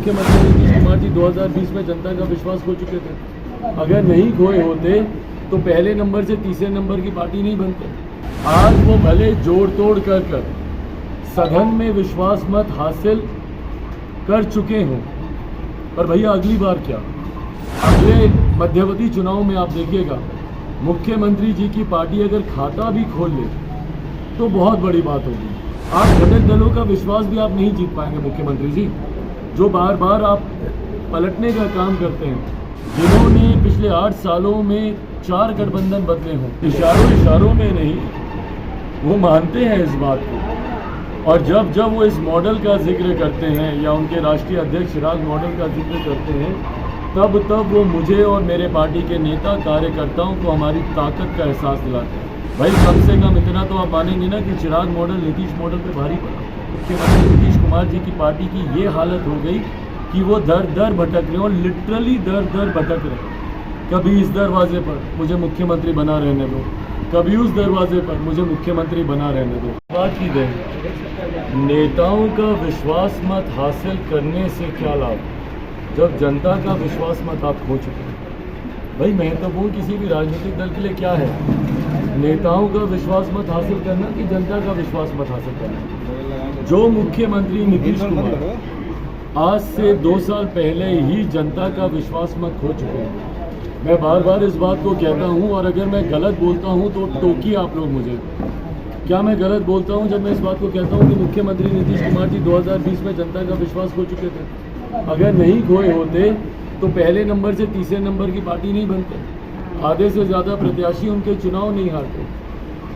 मुख्यमंत्री नीतीश कुमार जी 2020 में जनता का विश्वास खो चुके थे। अगर नहीं खोए होते तो पहले नंबर से तीसरे नंबर की पार्टी नहीं बनते। आज वो भले जोड़ तोड़ कर सदन में विश्वास मत हासिल कर चुके हों, पर भैया अगली बार क्या, अगले मध्यवर्ती चुनाव में आप देखिएगा मुख्यमंत्री जी की पार्टी अगर खाता भी खोल ले तो बहुत बड़ी बात होगी। आप घटक दलों का विश्वास भी आप नहीं जीत पाएंगे मुख्यमंत्री जी, जो बार बार आप पलटने का काम करते हैं, जिन्होंने पिछले 8 सालों में 4 गठबंधन बदले हों। इशारों में नहीं, वो मानते हैं इस बात को। और जब जब वो इस मॉडल का जिक्र करते हैं या उनके राष्ट्रीय अध्यक्ष चिराग मॉडल का जिक्र करते हैं, तब वो मुझे और मेरे पार्टी के नेता कार्यकर्ताओं को हमारी ताकत का एहसास दिलाते हैं। भाई कम से कम इतना तो आप मानेंगे ना कि चिराग मॉडल नीतीश मॉडल पे भारी पड़ा। मुख्यमंत्री नीतीश कुमार जी की पार्टी की ये हालत हो गई कि वो दर दर भटक रहे हैं, और लिटरली दर दर भटक रहे हैं। कभी इस दरवाजे पर मुझे मुख्यमंत्री बना रहने दो, कभी उस दरवाजे पर मुझे मुख्यमंत्री बना रहने दो। बात की गई नेताओं का विश्वास मत हासिल करने से क्या लाभ, जब जनता का विश्वास मत आप खो चुके हैं। भाई महत्वपूर्ण किसी भी राजनीतिक दल के लिए क्या है, नेताओं का विश्वास मत हासिल करना कि जनता का विश्वास मत हासिल करना। जो मुख्यमंत्री नीतीश कुमार आज से 2 साल पहले ही जनता का विश्वास मत खो चुके हैं। मैं बार बार इस बात को कहता हूं, और अगर मैं गलत बोलता हूं तो टोकिए आप लोग मुझे। क्या मैं गलत बोलता हूं जब मैं इस बात को कहता हूं कि मुख्यमंत्री नीतीश कुमार जी 2020 में जनता का विश्वास खो चुके थे? अगर नहीं खोए होते तो पहले नंबर से तीसरे नंबर की पार्टी नहीं बनते, आधे से ज़्यादा प्रत्याशी उनके चुनाव नहीं हारते।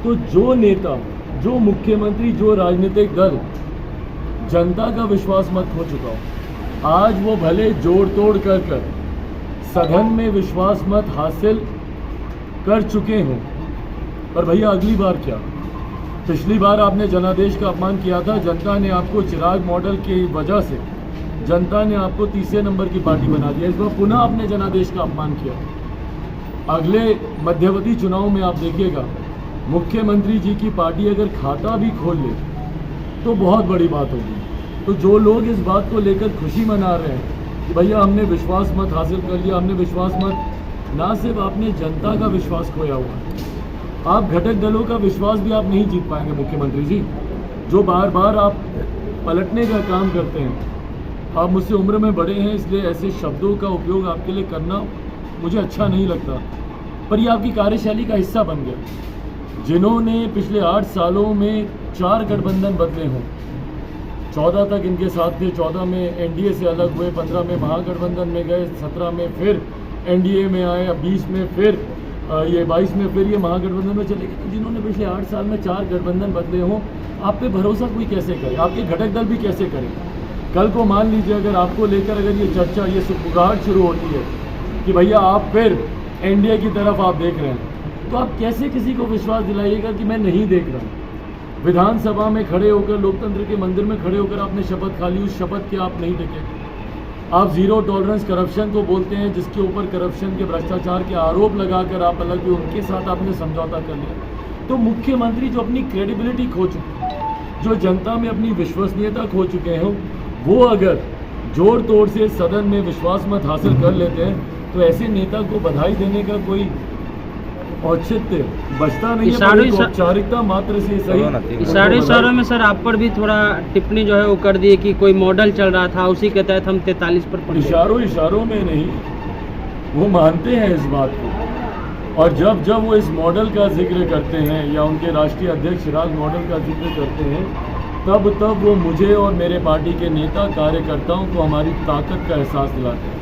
तो जो नेता, जो मुख्यमंत्री, जो राजनीतिक दल जनता का विश्वास मत खो चुका हो, आज वो भले जोड़ तोड़ कर सदन में विश्वास मत हासिल कर चुके हों, पर भैया अगली बार क्या। पिछली बार आपने जनादेश का अपमान किया था, जनता ने आपको चिराग मॉडल की वजह से जनता ने आपको तीसरे नंबर की पार्टी बना दिया। इस बार पुनः आपने जनादेश का अपमान किया। अगले मध्यवर्ती चुनाव में आप देखिएगा मुख्यमंत्री जी की पार्टी अगर खाता भी खोल ले तो बहुत बड़ी बात होगी। तो जो लोग इस बात को लेकर खुशी मना रहे हैं कि भैया हमने विश्वास मत हासिल कर लिया, हमने विश्वास मत, ना सिर्फ आपने जनता का विश्वास खोया हुआ, आप घटक दलों का विश्वास भी आप नहीं जीत पाएंगे मुख्यमंत्री जी, जो बार बार आप पलटने का काम करते हैं। आप मुझसे उम्र में बड़े हैं, इसलिए ऐसे शब्दों का उपयोग आपके लिए करना मुझे अच्छा नहीं लगता, पर ये आपकी कार्यशैली का हिस्सा बन गया। जिन्होंने पिछले 8 सालों में 4 गठबंधन बदले हों, 14 तक इनके साथ थे, 14 में एनडीए से अलग हुए, 15 में महागठबंधन में गए, 17 में फिर एनडीए में आए, 20 में फिर ये 22 में फिर ये महागठबंधन में चले गए। जिन्होंने पिछले 8 साल में 4 गठबंधन बदले हों, आप पे भरोसा कोई कैसे करे, आपके घटक दल भी कैसे करें। कल को मान लीजिए अगर आपको लेकर अगर ये चर्चा, ये सुगबुगाहट शुरू होती है कि भैया आप फिर एनडीए की तरफ आप देख रहे हैं, तो आप कैसे किसी को विश्वास दिलाइएगा कि मैं नहीं देख रहा हूँ। विधानसभा में खड़े होकर, लोकतंत्र के मंदिर में खड़े होकर आपने शपथ खा ली, उस शपथ के आप नहीं टिके। आप जीरो टॉलरेंस करप्शन को बोलते हैं, जिसके ऊपर करप्शन के, भ्रष्टाचार के आरोप लगाकर आप अलग भी उनके साथ आपने समझौता कर लिया। तो मुख्यमंत्री जो अपनी क्रेडिबिलिटी खो चुके हैं, जो जनता में अपनी विश्वसनीयता खो चुके हैं, वो अगर जोड़ तोड़ से सदन में विश्वास मत हासिल कर लेते हैं तो ऐसे नेता को बधाई देने का कोई औचित्य बचता नहीं है। औपचारिकता मात्र से सही। इशारों में सर आप पर भी थोड़ा टिप्पणी जो है वो कर दिए कि कोई मॉडल चल रहा था, उसी के तहत हम 43 पर इशारों में नहीं, वो मानते हैं इस बात को। और जब जब वो इस मॉडल का जिक्र करते हैं या उनके राष्ट्रीय अध्यक्ष चिराग मॉडल का जिक्र करते हैं, तब वो मुझे और मेरे पार्टी के नेता कार्यकर्ताओं को हमारी ताकत का एहसास दिलाते हैं।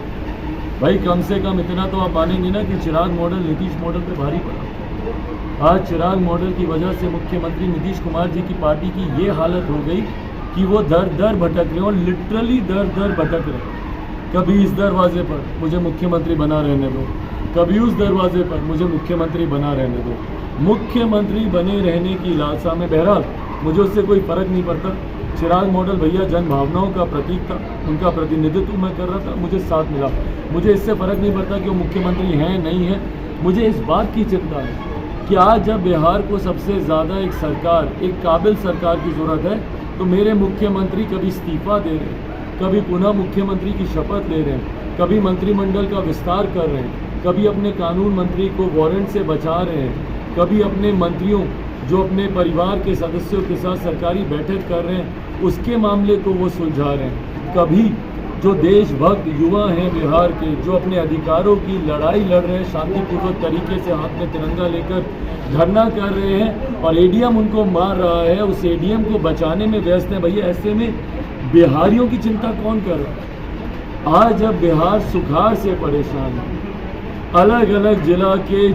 भाई कम से कम इतना तो आप मानेंगे ना कि चिराग मॉडल नीतीश मॉडल पे भारी पड़ा। आज चिराग मॉडल की वजह से मुख्यमंत्री नीतीश कुमार जी की पार्टी की ये हालत हो गई कि वो दर दर भटक रहे हैं, और लिटरली दर दर भटक रहे हैं। कभी इस दरवाजे पर मुझे मुख्यमंत्री बना रहने दो, कभी उस दरवाजे पर मुझे मुख्यमंत्री बना रहने दो। मुख्यमंत्री बने रहने की लालसा में, बहरहाल मुझे उससे कोई फ़र्क नहीं पड़ता। चिराग मॉडल भैया जन भावनाओं का प्रतीक था, उनका प्रतिनिधित्व मैं कर रहा था, मुझे साथ मिला। मुझे इससे फ़र्क नहीं पड़ता कि वो मुख्यमंत्री हैं नहीं हैं। मुझे इस बात की चिंता है कि आज जब बिहार को सबसे ज़्यादा एक सरकार, एक काबिल सरकार की ज़रूरत है, तो मेरे मुख्यमंत्री कभी इस्तीफ़ा दे रहे हैं, कभी पुनः मुख्यमंत्री की शपथ ले रहे हैं, कभी मंत्रिमंडल का विस्तार कर रहे हैं, कभी अपने कानून मंत्री को वारंट से बचा रहे हैं, कभी अपने मंत्रियों जो अपने परिवार के सदस्यों के साथ सरकारी बैठक कर रहे हैं उसके मामले को वो सुलझा रहे हैं, कभी जो देशभक्त युवा हैं बिहार के जो अपने अधिकारों की लड़ाई लड़ रहे हैं शांतिपूर्वक तरीके से हाथ में तिरंगा लेकर धरना कर रहे हैं और एडीएम उनको मार रहा है, उस एडीएम को बचाने में व्यस्त है। भैया ऐसे में बिहारियों की चिंता कौन कर रहा है? आज जब बिहार सुखाड़ से परेशान है, अलग अलग जिला के